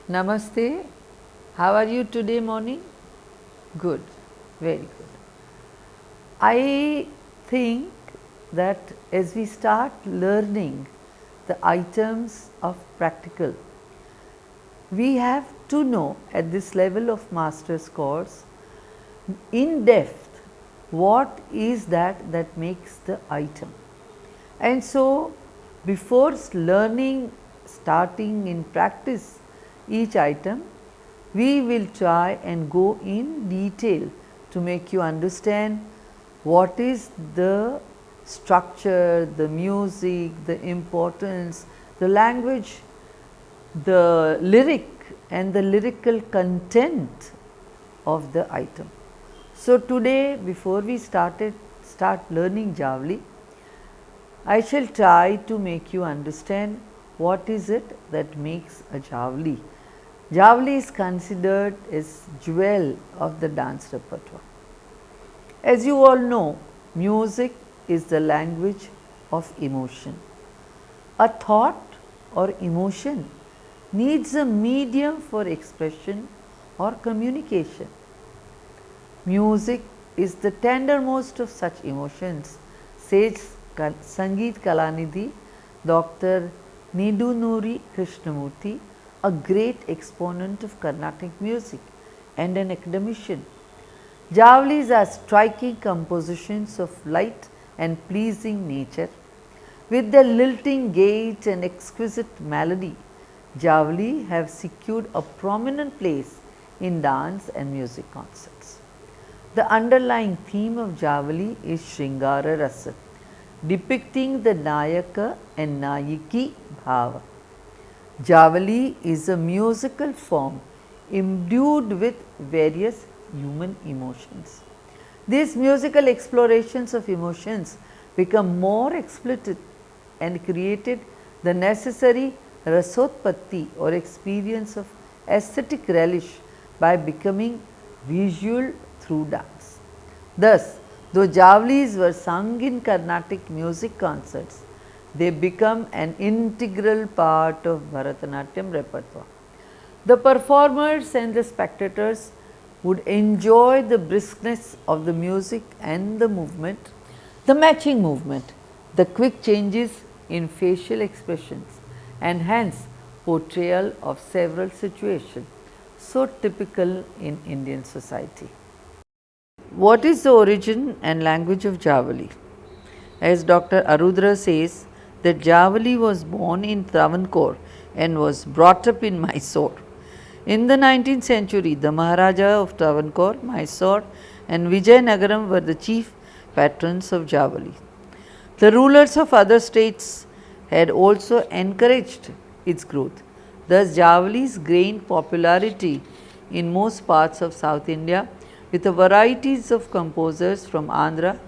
Namaste. How are you today morning? Good, very good. I think that as we start learning the items of practical, we have to know at this level of master's course in depth what is that makes the item. And so, before learning, starting in practice each item, we will try and go in detail to make you understand what is the structure, the music, the importance, the language, the lyric and the lyrical content of the item. So, today before we start learning Javli, I shall try to make you understand what is it that makes a Javli. Javli is considered as jewel of the dance repertoire. As you all know, music is the language of emotion. A thought or emotion needs a medium for expression or communication. Music is the tendermost of such emotions, says Sangeet Kalanidhi, Dr. Nidunuri Krishnamurthy, a great exponent of Carnatic music and an academician. Javlis are striking compositions of light and pleasing nature. With their lilting gait and exquisite melody, Javli have secured a prominent place in dance and music concerts. The underlying theme of Javali is Shringara Rasa, depicting the Nayaka and Nayiki Bhava. Javali is a musical form imbued with various human emotions. These musical explorations of emotions become more explicit and created the necessary rasotpatti or experience of aesthetic relish by becoming visual through dance. Thus, though Javlis were sung in Carnatic music concerts, they become an integral part of Bharatanatyam repertoire. The performers and the spectators would enjoy the briskness of the music and the movement, the matching movement, the quick changes in facial expressions and hence portrayal of several situations so typical in Indian society. What is the origin and language of Javali? As Dr. Arudra says, that Javali was born in Travancore and was brought up in Mysore. In the 19th century, the Maharaja of Travancore, Mysore and Vijayanagaram were the chief patrons of Javali. The rulers of other states had also encouraged its growth. Thus, Javali's gained popularity in most parts of South India with a varieties of composers from Andhra,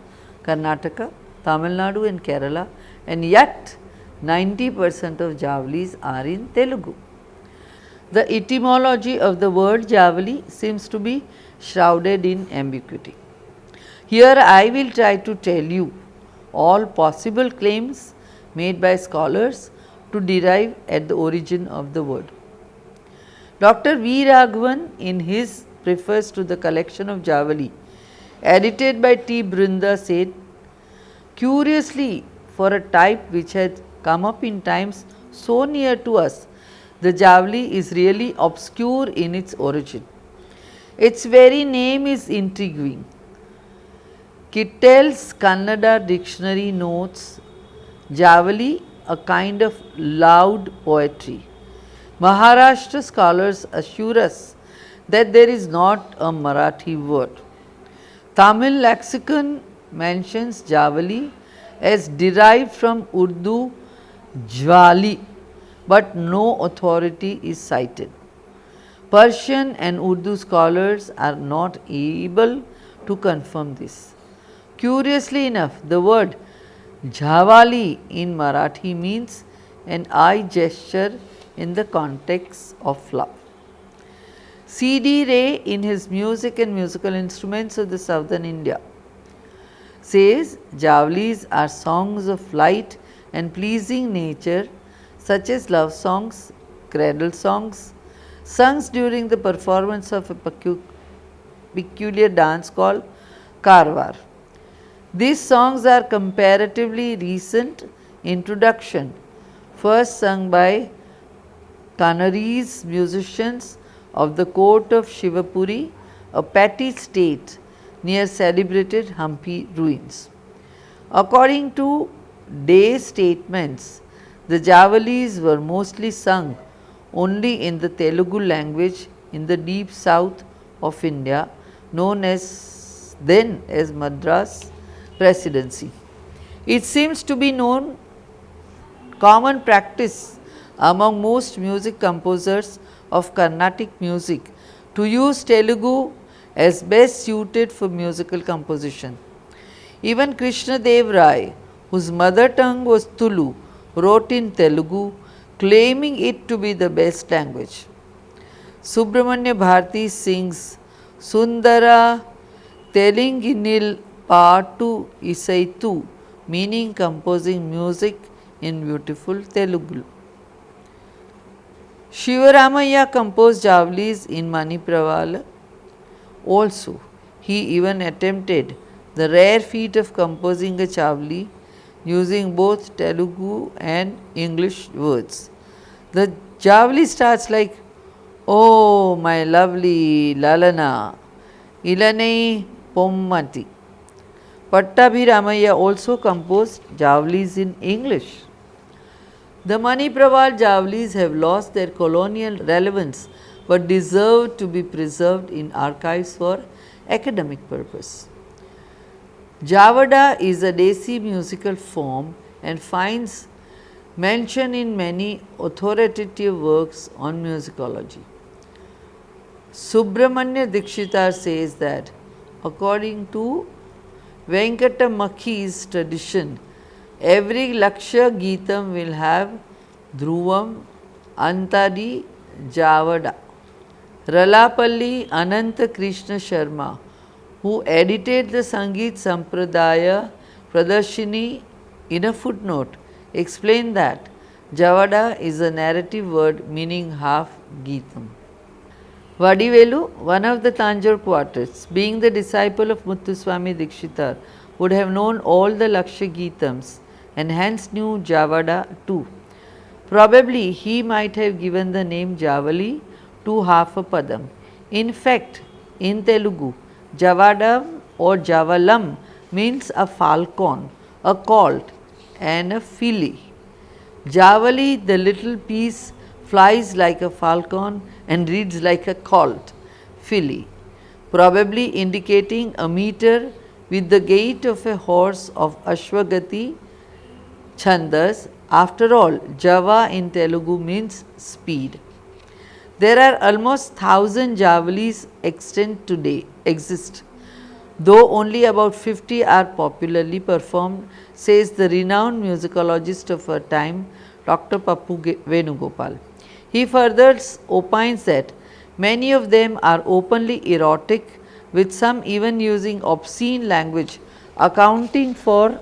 Karnataka, Tamil Nadu and Kerala, and yet 90% of Javalis are in Telugu. The etymology of the word Javali seems to be shrouded in ambiguity. Here I will try to tell you all possible claims made by scholars to derive at the origin of the word. Dr. V. Raghavan in his preface to the collection of Javali, edited by T. Brinda, said, curiously, for a type which had come up in times so near to us, the Javali is really obscure in its origin. Its very name is intriguing. Kittel's Kannada dictionary notes Javali a kind of loud poetry. Maharashtra scholars assure us that there is not a Marathi word. Tamil lexicon mentions Javali as derived from Urdu Jwali, but no authority is cited. Persian and Urdu scholars are not able to confirm this. Curiously enough, the word Javali in Marathi means an eye gesture in the context of love. C.D. Ray in his Music and Musical Instruments of the Southern India says Javalis are songs of light and pleasing nature such as love songs, cradle songs, sung during the performance of a peculiar dance called Karwar. These songs are comparatively recent introduction, first sung by Kanarese musicians of the court of Shivapuri, a petty state near celebrated Hampi ruins. According to day statements, the Javalis were mostly sung only in the Telugu language in the deep south of India, known as then as Madras Presidency. It seems to be known common practice among most music composers of Carnatic music to use Telugu as best suited for musical composition. Even Krishna Dev Rai, whose mother tongue was Tulu, wrote in Telugu, claiming it to be the best language. Subramanya Bharati sings Sundara Telinginil Paatu Isaitu, meaning composing music in beautiful Telugu. Shivaramaya composed Javlis in Manipravala. Also, he even attempted the rare feat of composing a Javli using both Telugu and English words. The Javli starts like, "Oh, my lovely Lalana, Ilanai Pommati." Pattabhiramaya also composed Javlis in English. The Manipraval Javlis have lost their colonial relevance but deserve to be preserved in archives for academic purpose. Javada is a Desi musical form and finds mention in many authoritative works on musicology. Subramanya Dikshitar says that according to Venkatamakhi's tradition, every Lakshya Geetam will have Dhruvam, Antari, Javada. Ralapalli Ananta Krishna Sharma, who edited the Sangeet Sampradaya Pradarshini, in a footnote explained that Javada is a narrative word meaning half Geetam. Vadivelu, one of the Tanjore quartets, being the disciple of Muthuswami Dikshitar, would have known all the Lakshya Geetams and hence knew Javada too. Probably he might have given the name Javali to half a padam. In fact, in Telugu, Javadam or Javalam means a falcon, a colt, and a filly. Javali, the little piece, flies like a falcon and reads like a colt, filly, probably indicating a meter with the gait of a horse of Ashwagati Chandas. After all, Java in Telugu means speed. There are almost 1,000 Javalis exist, though only about 50 are popularly performed, says the renowned musicologist of our time, Dr. Pappu Venugopal. He further opines that many of them are openly erotic, with some even using obscene language, accounting for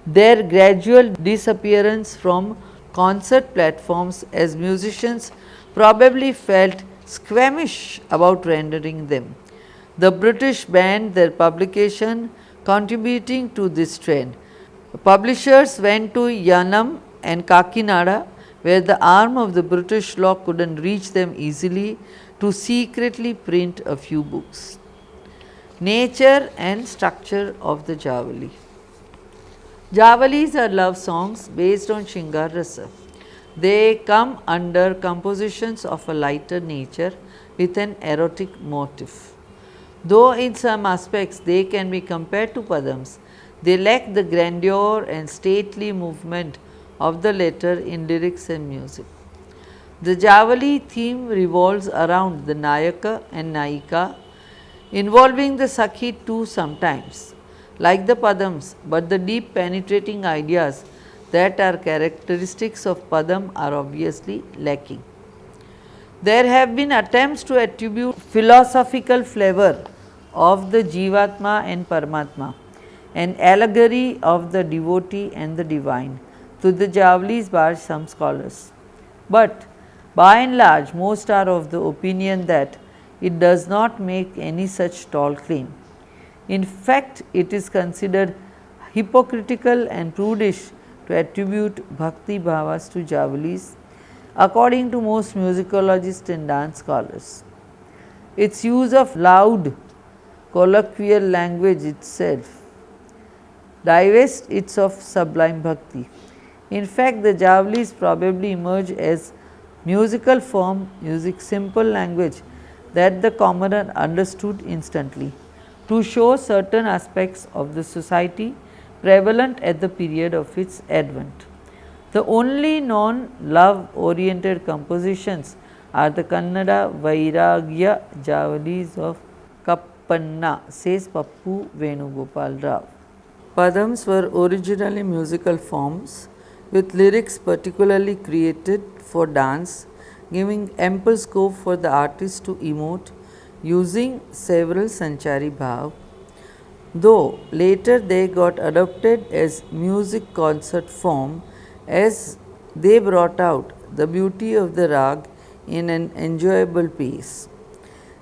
their gradual disappearance from concert platforms as musicians probably felt squeamish about rendering them. The British banned their publication, contributing to this trend. Publishers went to Yanam and Kakinada, where the arm of the British law couldn't reach them easily, to secretly print a few books. Nature and structure of the Javali. Javalis are love songs based on Shingar Rasa. They come under compositions of a lighter nature with an erotic motif. Though in some aspects they can be compared to padams, they lack the grandeur and stately movement of the latter in lyrics and music. The Javali theme revolves around the Nayaka and Naika, involving the Sakhi too sometimes, like the Padams, but the deep penetrating ideas that are characteristics of Padam are obviously lacking. There have been attempts to attribute philosophical flavor of the Jivatma and Paramatma, an allegory of the devotee and the divine, to the Javalis by some scholars. But By and large, most are of the opinion that it does not make any such tall claim. In fact, it is considered hypocritical and prudish to attribute bhakti bhavas to Javalis, according to most musicologists and dance scholars. Its use of loud colloquial language itself divests it of sublime bhakti. In fact, the Javalis probably emerge as musical form using simple language that the commoner understood instantly to show certain aspects of the society prevalent at the period of its advent. The only non-love oriented compositions are the Kannada Vairagya Javalis of Kappanna, says Pappu Venugopal Rao. Padams were originally musical forms with lyrics particularly created for dance, giving ample scope for the artist to emote using several Sanchari Bhav, though later they got adopted as music concert form as they brought out the beauty of the rag in an enjoyable pace.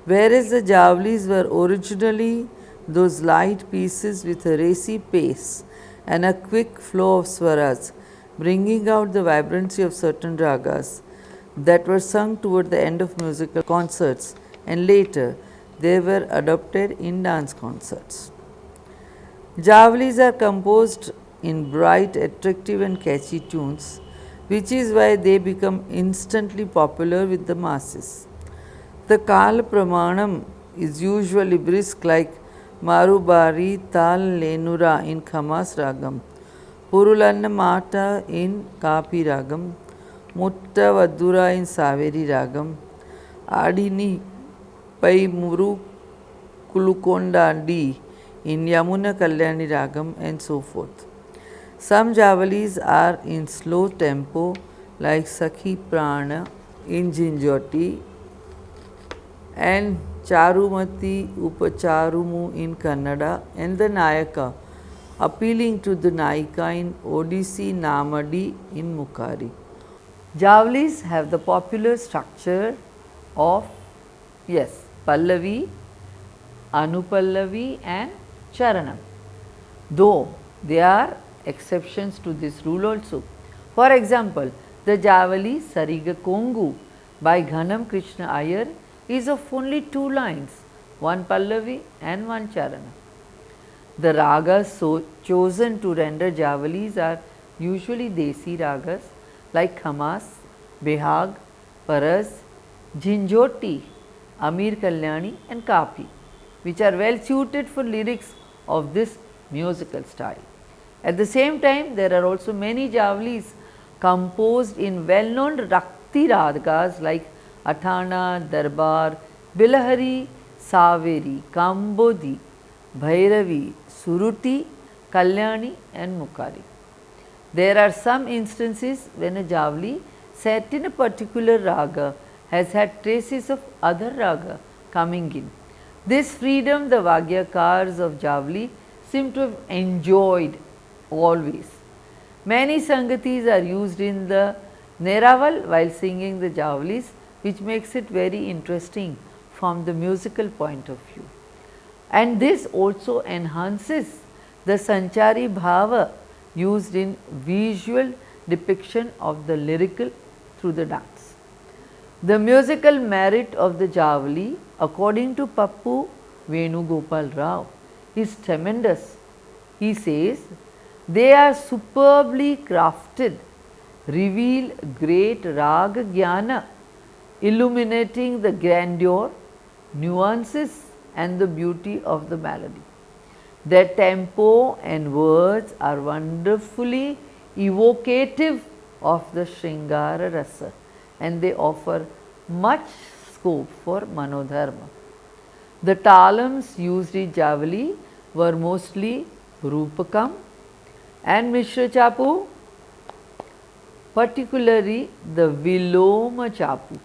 Whereas the Javlis were originally those light pieces with a racy pace and a quick flow of swaras, bringing out the vibrancy of certain ragas that were sung toward the end of musical concerts, and later they were adopted in dance concerts. Javalis are composed in bright, attractive and catchy tunes, which is why they become instantly popular with the masses. The Kala Pramanam is usually brisk like Marubari Tal Lenura in Khamas Ragam, Purulanna Mata in Kapi Ragam, Mutta Vadura in Saveri Ragam, Adini Pai Muru Kulukonda D in Yamuna Kalyani Ragam, and so forth. Some Javalis are in slow tempo like Sakhi Prana in Jinjoti and Charumati Upacharumu in Kannada, and the Nayaka appealing to the Naika in Odissi Namadi in Mukari. Javalis have the popular structure of Pallavi, Anupallavi and Charanam, though they are exceptions to this rule also. For example, the Javali Sariga Kongu by Ghanam Krishna Iyer is of only 2 lines, one Pallavi and one Charana. The ragas chosen to render Javalis are usually Desi ragas like Khamas, Behag, Paras, Jinjoti, Amir Kalyani and Kapi, which are well suited for lyrics of this musical style. At the same time, there are also many Javalis composed in well-known Rakti ragas like Athana, Darbar, Bilahari, Saveri, Kambodi, Bhairavi, Suruti, Kalyani and Mukari. There are some instances when a Javali set in a particular raga has had traces of other raga coming in. This freedom the Vagyakars of Javali seem to have enjoyed always. Many Sangatis are used in the Neraval while singing the Javalis, which makes it very interesting from the musical point of view. And this also enhances the Sanchari Bhava used in visual depiction of the lyrical through the dance. The musical merit of the Javali, according to Pappu Venugopal Rao, is tremendous. He says, they are superbly crafted, reveal great raga jnana, illuminating the grandeur, nuances and the beauty of the melody. Their tempo and words are wonderfully evocative of the Shringara Rasa, and they offer much scope for Manodharma. The talams used in Javali were mostly Rupakam and Mishra Chapu, particularly the Viloma Chapu.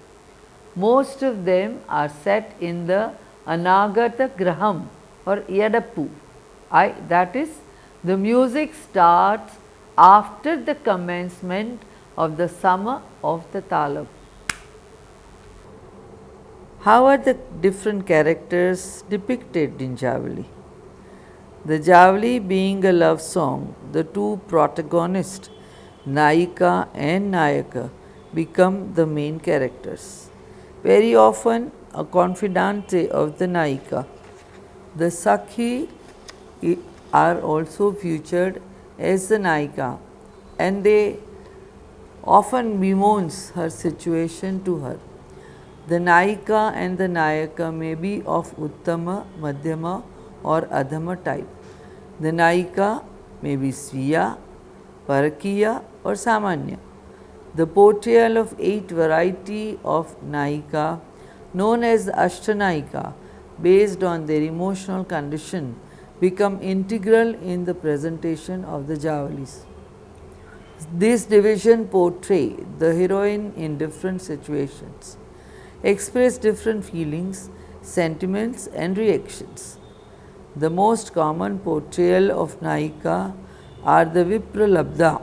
Most of them are set in the Anagata Graham or Yadappu. That is, the music starts after the commencement of the summer of the talam. How are the different characters depicted in Javali? The Javali being a love song, the two protagonists, Naika and Nayaka, become the main characters. Very often, a confidante of the Naika. The Sakhi are also featured as the Naika, and they often bemoans her situation to her. The Naika and the Nayaka may be of Uttama, Madhyama or Adhama type. The Naika may be Sviya, Parakiya or Samanya. The portrayal of 8 variety of Naika, known as the Ashtanaika, based on their emotional condition, become integral in the presentation of the Javalis. This division portray the heroine in different situations, express different feelings, sentiments and reactions. The most common portrayal of Naika are the Vipralabdha,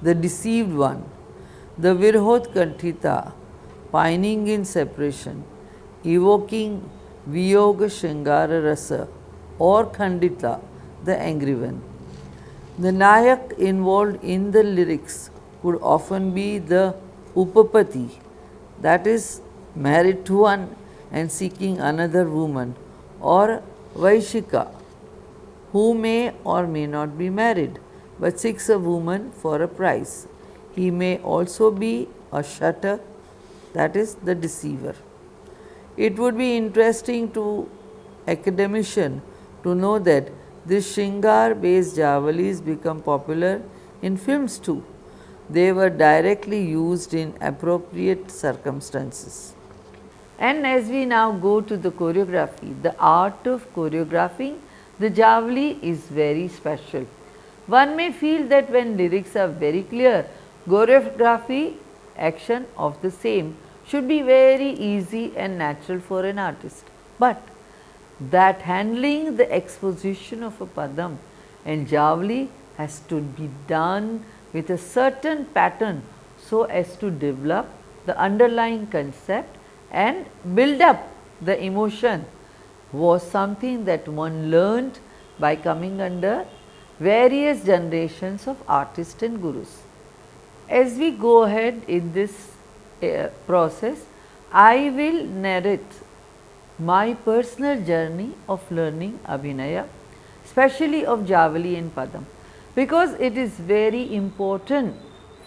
the deceived one, the Virhot Kanthita, pining in separation, evoking Viyoga Shingara Rasa, or Khandita, the angry one. The Nayak involved in the lyrics could often be the Upapati, that is, married to one and seeking another woman, or Vaishika, who may or may not be married but seeks a woman for a price. He may also be a Shata, that is, the deceiver. It would be interesting to academician to know that these Shingar based Javalis become popular in films too. They were directly used in appropriate circumstances. And as we now go to the choreography, the art of choreographing the Javali is very special. One may feel that when lyrics are very clear, choreography, action of the same should be very easy and natural for an artist. But that handling the exposition of a Padam and Javali has to be done with a certain pattern so as to develop the underlying concept and build up the emotion was something that one learned by coming under various generations of artists and gurus. As we go ahead in this process, I will narrate my personal journey of learning Abhinaya, especially of Javali and Padam, because it is very important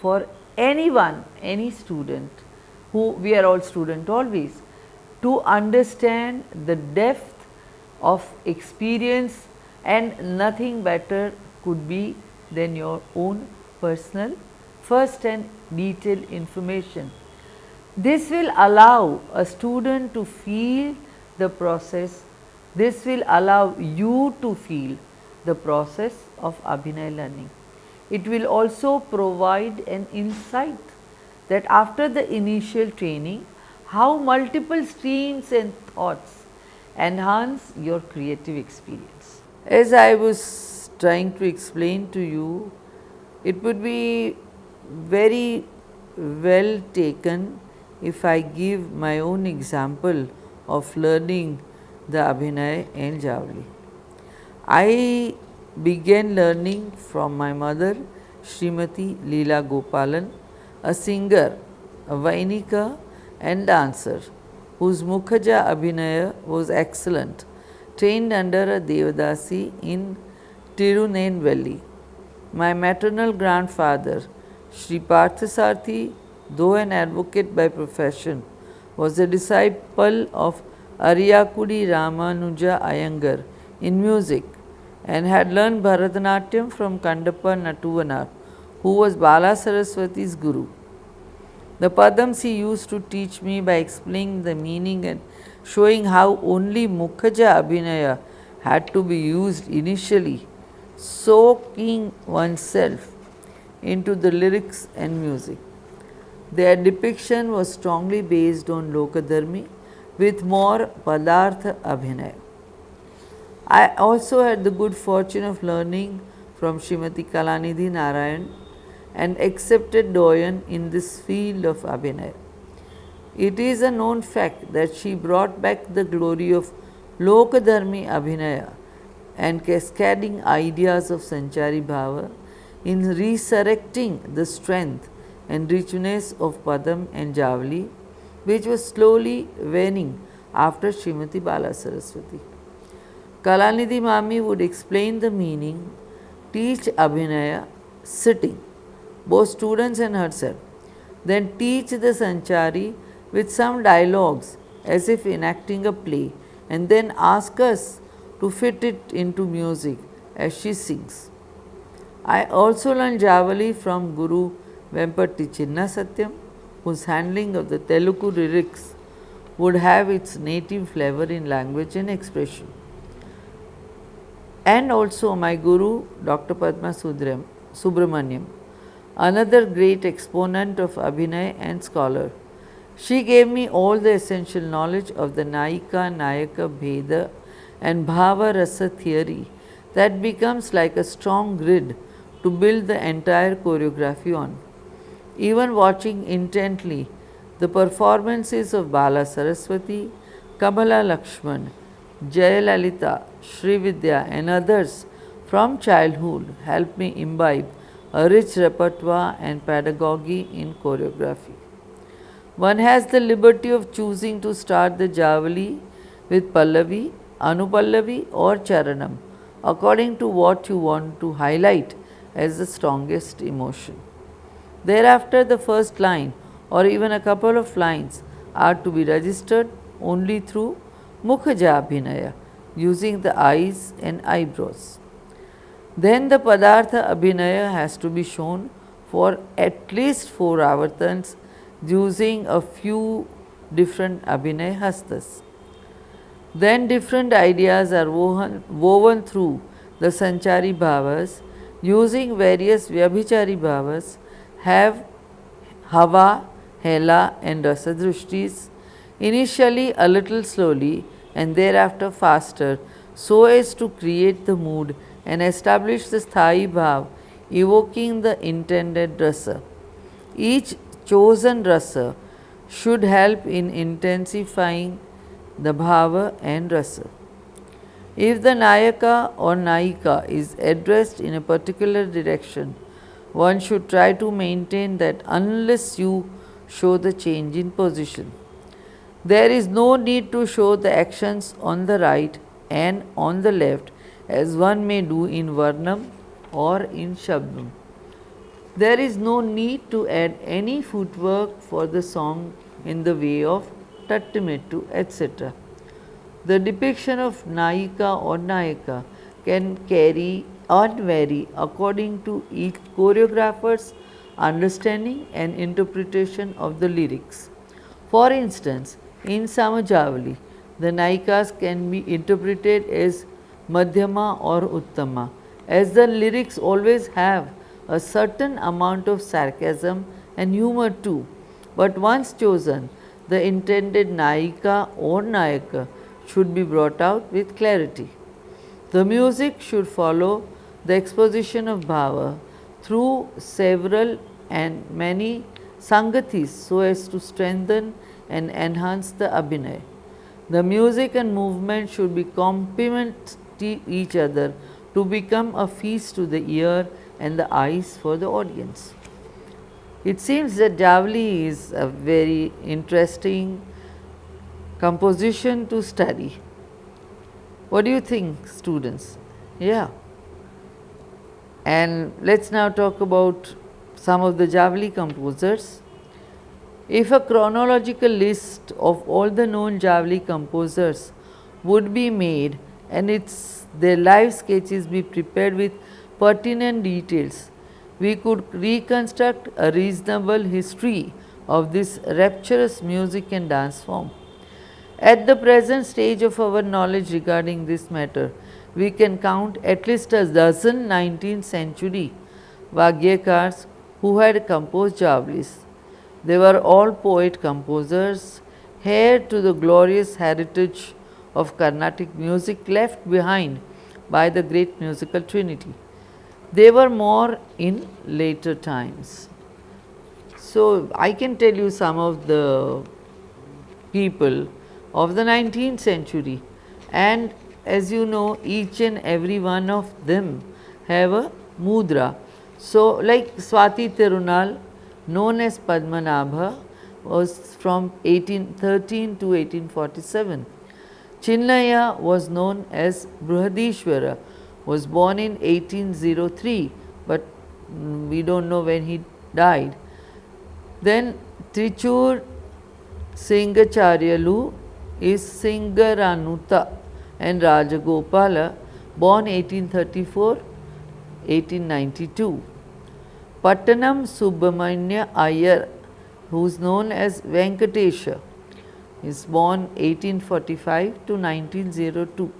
for anyone, any student, who we are all student always, to understand the depth of experience, and nothing better could be than your own personal first and detailed information. This will allow a student to feel the process. This will allow you to feel the process of Abhinay learning. It will also provide an insight that after the initial training, how multiple streams and thoughts enhance your creative experience. As I was trying to explain to you, it would be very well taken if I give my own example of learning the Abhinay and Javali. I began learning from my mother, Srimati Leela Gopalan, a singer, a Vainika and dancer, whose Mukhaja Abhinaya was excellent, trained under a Devadasi in Tirunelveli. My maternal grandfather, Sri Parthasarthi, though an advocate by profession, was a disciple of Ariyakudi Ramanuja Iyengar in music and had learned Bharatanatyam from Kandappa Natuvanar, who was Bala Saraswati's guru. The Padams he used to teach me by explaining the meaning and showing how only Mukhaja Abhinaya had to be used initially, soaking oneself into the lyrics and music. Their depiction was strongly based on Lokadharmi with more Padartha Abhinaya. I also had the good fortune of learning from Srimati Kalanidhi Narayan, an accepted doyen in this field of Abhinaya. It is a known fact that she brought back the glory of Lokadharmi Abhinaya and cascading ideas of Sanchari Bhava in resurrecting the strength and richness of Padam and Javli, which was slowly waning after Srimati Bala Saraswati. Kalanidhi Mami would explain the meaning, teach Abhinaya sitting, both students and herself, then teach the Sanchari with some dialogues as if enacting a play, and then ask us to fit it into music as she sings. I also learned Javali from Guru Vempati Chinna Satyam, whose handling of the Telugu lyrics would have its native flavor in language and expression. And also my Guru, Dr. Padma Subramaniam, another great exponent of Abhinay and scholar. She gave me all the essential knowledge of the Naika, Nayaka, Bheda and Bhava Rasa theory that becomes like a strong grid to build the entire choreography on. Even watching intently the performances of Bala Saraswati, Kamala Lakshman, Jayalalita, Srividya and others from childhood helped me imbibe a rich repertoire and pedagogy in choreography. One has the liberty of choosing to start the Javali with Pallavi, Anupallavi or Charanam according to what you want to highlight as the strongest emotion. Thereafter, the first line or even a couple of lines are to be registered only through Mukhaja Abhinaya using the eyes and eyebrows. Then the Padartha Abhinaya has to be shown for at least 4 avartans using a few different Abhinay Hastas. Then different ideas are woven through the Sanchari Bhavas using various Vyabhichari Bhavas, have Hava, Hela and Rasadrushtis, initially a little slowly and thereafter faster, so as to create the mood and establish the Sthayi Bhav, evoking the intended rasa. Each chosen rasa should help in intensifying the bhava and rasa. If the Nayaka or Nayika is addressed in a particular direction, one should try to maintain that unless you show the change in position. There is no need to show the actions on the right and on the left as one may do in Varnam or in Shabdam. There is no need to add any footwork for the song in the way of Tattimettu, etc. The depiction of Nayika or Nayaka can carry or vary according to each choreographer's understanding and interpretation of the lyrics. For instance, in Samajavali, the Nayikas can be interpreted as Madhyama or Uttama, as the lyrics always have a certain amount of sarcasm and humor too. But once chosen, the intended Nayika or Nayaka should be brought out with clarity. The music should follow the exposition of bhava through several and many sangatis so as to strengthen and enhance the abhinay. The music and movement should be complement each other to become a feast to the ear and the eyes for the audience. It seems that Javli is a very interesting composition to study. What do you think, students? Yeah. And let's now talk about some of the Javli composers. If a chronological list of all the known Javli composers would be made and their life sketches be prepared with pertinent details, we could reconstruct a reasonable history of this rapturous music and dance form. At the present stage of our knowledge regarding this matter, we can count at least a dozen 19th century Vagyakars who had composed Javlis. They were all poet composers, heir to the glorious heritage of Carnatic music left behind by the great musical trinity. They were more in later times. So, I can tell you some of the people of the 19th century, and as you know, each and every one of them have a mudra. So, like Swati Tirunal, known as Padmanabha, was from 1813 to 1847. Chinnaya was known as Brihadishwara, was born in 1803, but we don't know when he died. Then Trichur Singacharyalu is Singaranuta and Rajagopala, born 1834-1892. Pattanam Subramanya Iyer, who is known as Venkatesha, is born 1845 to 1902.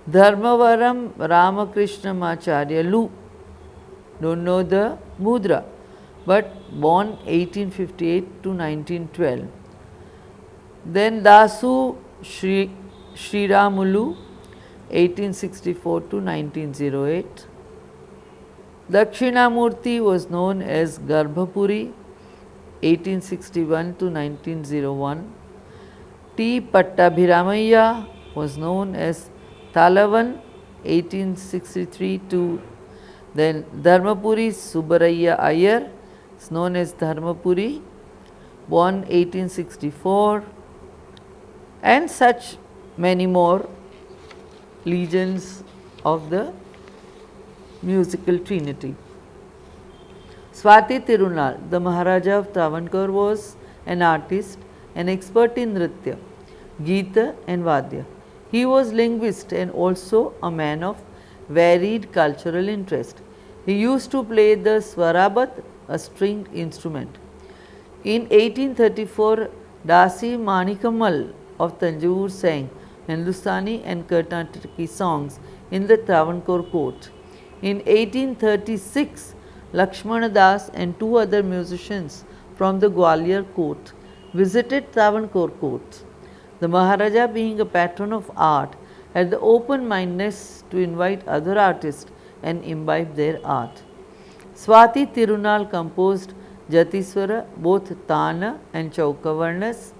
Dharmavaram Ramakrishna Macharyalu, don't know the mudra, but born 1858 to 1912. Then Dasu Sriramulu, 1864 to 1908. Dakshinamurti was known as Garbhapuri, 1861 to 1901. T. Pattabhiramaya was known as Talavan, 1863 to then Dharmapuri Subbaraya Iyer is known as Dharmapuri, born 1864, and such many more legends of the musical trinity. Swati Tirunal, the Maharaja of Travancore, was an artist, an expert in Nritya, Geeta and Vadya. He was linguist and also a man of varied cultural interest. He used to play the swarabat, a stringed instrument. In 1834, Dasi Manikamal of Tanjore sang Hindustani and Karnataki songs in the Travancore court. In 1836, Lakshmana Das and two other musicians from the Gwalior court visited Travancore court. The Maharaja, being a patron of art, had the open-mindedness to invite other artists and imbibe their art. Swati Tirunal composed Jatiswara, both Tana and Chaukavarnas,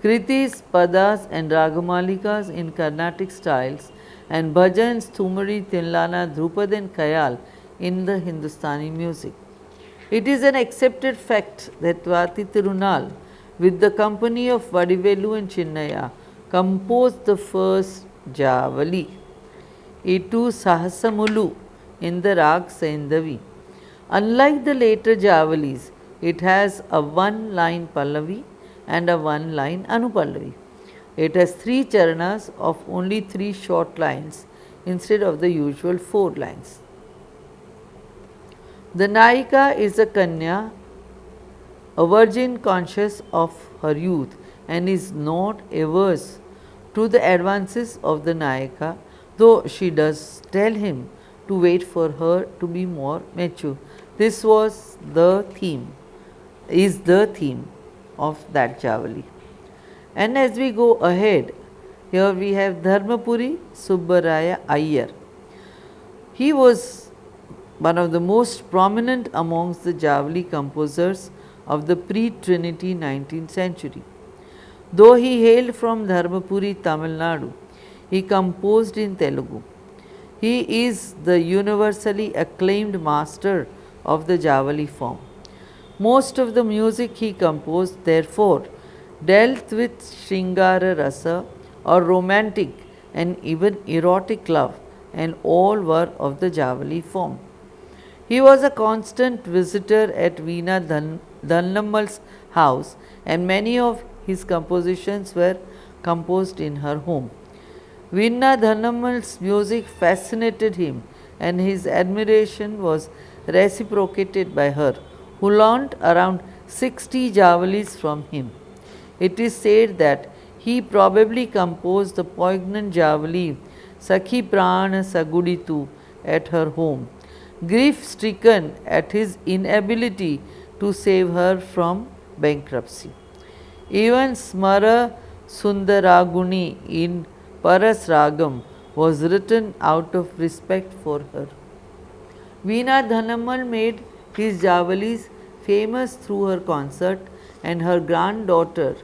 Kritis, Padas and Ragamalikas in Carnatic styles, and Bhajans, Thumari, Tinlana, Dhrupad and Khayal in the Hindustani music. It is an accepted fact that Swati Tirunal, with the company of Vadivelu and Chinnaya, composed the first Javali, Itu Sahasamulu, in the Rag Saindavi. Unlike the later Javalis, it has a one-line Pallavi and a one-line Anupallavi. It has 3 charanas of only 3 short lines instead of the usual 4 lines. The Nayika is a Kanya, a virgin conscious of her youth, and is not averse to the advances of the Nayaka, though she does tell him to wait for her to be more mature. This was the theme, is the theme of that Javali. And as we go ahead, here we have Dharmapuri Subbaraya Iyer. He was one of the most prominent amongst the Javali composers of the pre-Trinity 19th century. Though he hailed from Dharmapuri, Tamil Nadu, he composed in Telugu. He is the universally acclaimed master of the Javali form. Most of the music he composed, therefore, dealt with Shringara Rasa or romantic and even erotic love, and all were of the Javali form. He was a constant visitor at Veena Dhannammal's house, and many of his compositions were composed in her home. Veena Dhannammal's music fascinated him, and his admiration was reciprocated by her, who learnt around 60 Javalis from him. It is said that he probably composed the poignant Javali Sakhi Prana Saguditu at her home, grief stricken at his inability to save her from bankruptcy. Even Smara Sundaraguni in Paras Ragam was written out of respect for her. Veena Dhannammal made his Javalis famous through her concert, and her granddaughter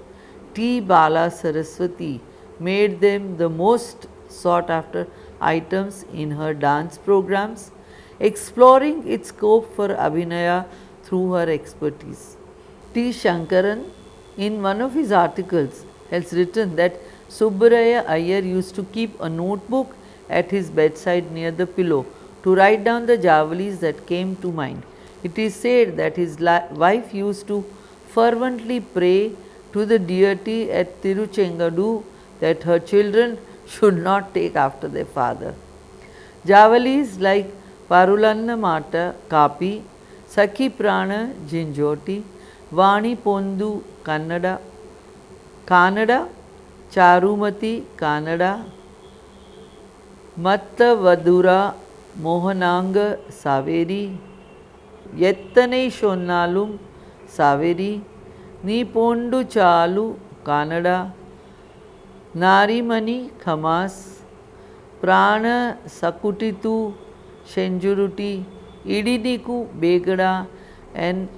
T. Bala Saraswati made them the most sought after items in her dance programs, exploring its scope for Abhinaya through her expertise. T. Shankaran, in one of his articles, has written that Subbaraya Iyer used to keep a notebook at his bedside near the pillow to write down the javalis that came to mind. It is said that his wife used to fervently pray to the deity at Tiruchengadu that her children should not take after their father. Javalis like Parulanna Mata Kapi, Sakhi Prana Jinjoti, Vani Pondu Kannada, Charumati Kannada, Matta Vadura Mohananga Saveri, Yettanai Shonnalum Saveri, Ni Pondu Chalu Kannada, Narimani Khamas, Prana Sakutitu Shenjuruti, Idiniku Begada, and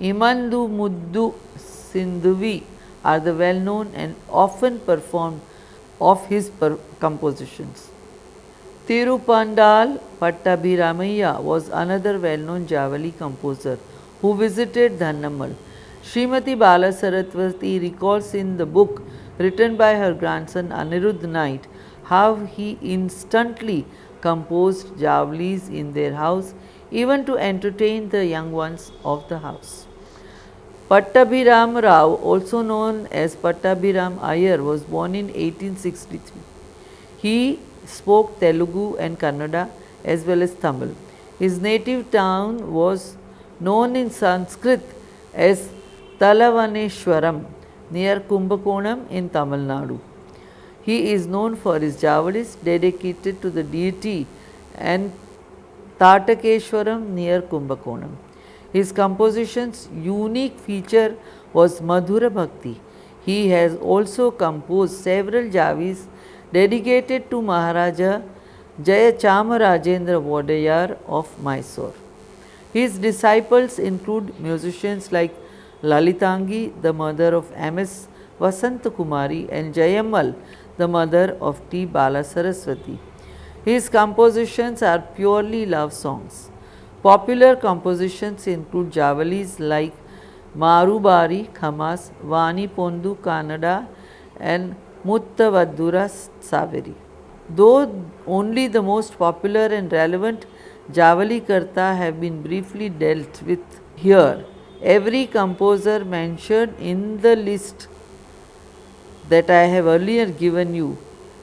Imandu Muddu Sindhuvi are the well known and often performed of his compositions. Tirupandal Pattabhiramaiah was another well known Javali composer who visited Dhannamal. Srimati Bala Saraswati recalls in the book written by her grandson Anirudh Knight how he instantly composed Javalis in their house, even to entertain the young ones of the house. Pattabhiram Rao, also known as Pattabhiram Iyer, was born in 1863. He spoke Telugu and Kannada as well as Tamil. His native town was known in Sanskrit as Talavaneshwaram near Kumbakonam in Tamil Nadu. He is known for his javalis dedicated to the deity and Tatakeshwaram near Kumbakonam. His composition's unique feature was Madhura Bhakti. He has also composed several javis dedicated to Maharaja Jayachamarajendra Vodayar of Mysore. His disciples include musicians like Lalitangi, the mother of M.S. Vasantakumari, and Jayammal, the mother of T. Bala Saraswati. His compositions are purely love songs. Popular compositions include javalis like Marubari Khamas, Vani Pondu Kannada, and Muttavadura Saveri. Though only the most popular and relevant Javali Karta have been briefly dealt with here, every composer mentioned in the list that I have earlier given you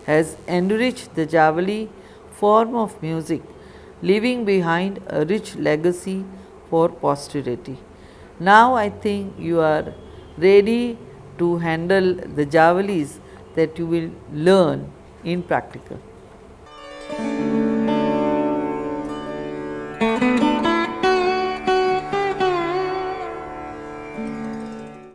has enriched the Javali form of music, leaving behind a rich legacy for posterity. Now I think you are ready to handle the Javalis that you will learn in practical.